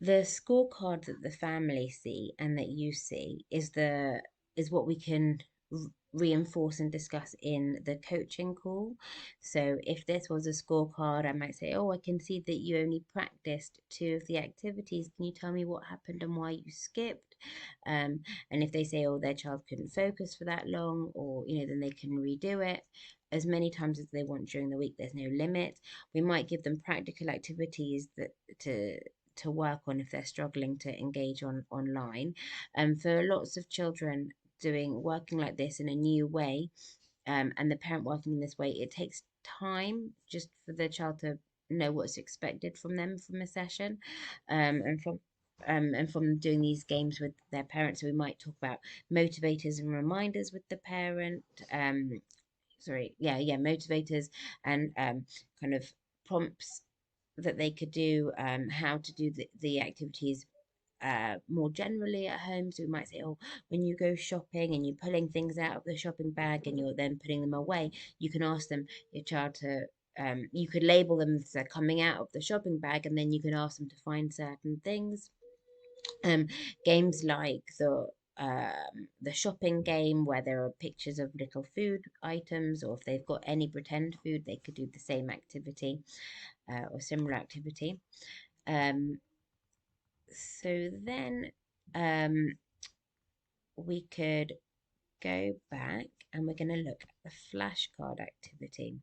The scorecard that the family see and that you see is what we can reinforce and discuss in the coaching call. So if this was a scorecard, I might say, "Oh, I can see that you only practiced two of the activities. Can you tell me what happened and why you skipped?" Um, and if they say, "Oh, their child couldn't focus for that long," or then they can redo it as many times as they want during the week. There's no limit. We might give them practical activities that to work on if they're struggling to engage online. For lots of children, doing working like this in a new way, and the parent working in this way, it takes time just for the child to know what's expected from them from a session, and from doing these games with their parents. So we might talk about motivators and reminders with the parent. Motivators and kind of prompts that they could do, how to do the activities more generally at home. So we might say, oh, when you go shopping and you're pulling things out of the shopping bag and you're then putting them away, you can ask your child to, you could label them as they're coming out of the shopping bag, and then you can ask them to find certain things. um, Games like the shopping game, where there are pictures of little food items, or if they've got any pretend food, they could do the same activity, or similar activity. Um, so then um, we could go back and we're going to look at the flashcard activity.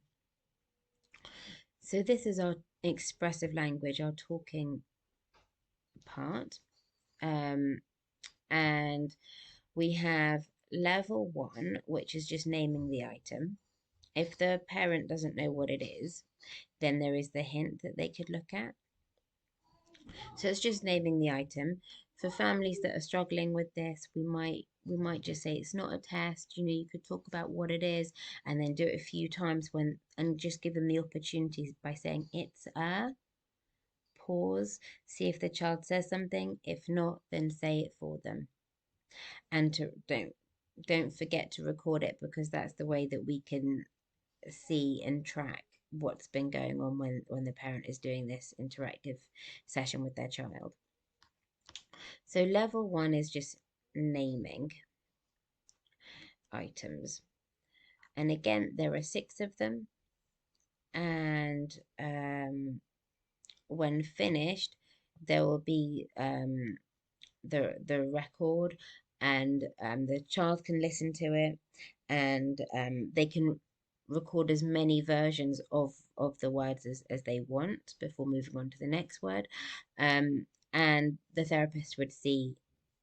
So this is our expressive language, our talking part. Um, and we have level one, which is just naming the item. If the parent doesn't know what it is, then there is the hint that they could look at. So it's just naming the item. For families that are struggling with this, we might just say it's not a test. You could talk about what it is and then do it a few times and just give them the opportunities by saying it's a pause, see if the child says something. If not, then say it for them. And don't forget to record it, because that's the way that we can see and track what's been going on when the parent is doing this interactive session with their child. So level one is just naming items. And again, there are 6 of them. And when finished, there will be the record, and the child can listen to it, and they can record as many versions of the words as they want before moving on to the next word. And the therapist would see,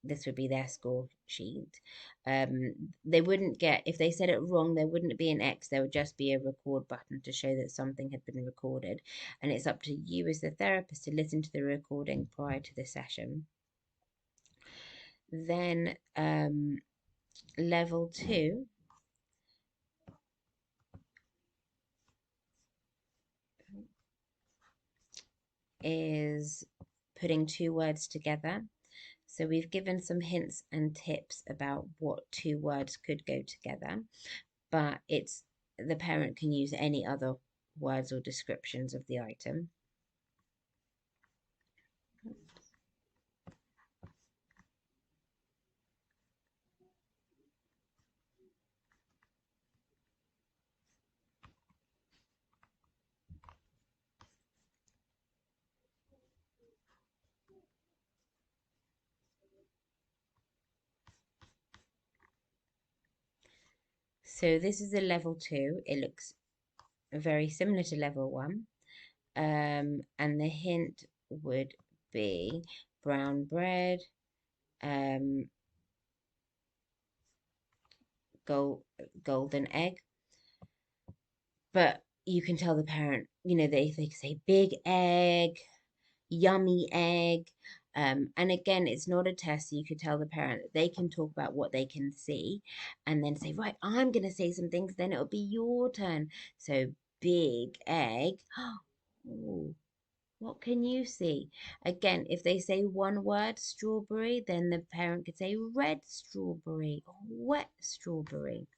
this would be their score sheet. They wouldn't get, if they said it wrong, there wouldn't be an X, there would just be a record button to show that something had been recorded. And it's up to you as the therapist to listen to the recording prior to the session. Then level two is putting 2 words together. So we've given some hints and tips about what 2 words could go together, but the parent can use any other words or descriptions of the item. So this is a level 2. It looks very similar to level 1. And the hint would be brown bread, um, golden egg. But you can tell the parent, they say big egg, yummy egg. And again, it's not a test. So you could tell the parent that they can talk about what they can see and then say, right, I'm going to say some things, then it'll be your turn. So big egg. Ooh, what can you see? Again, if they say one word, strawberry, then the parent could say red strawberry or wet strawberry.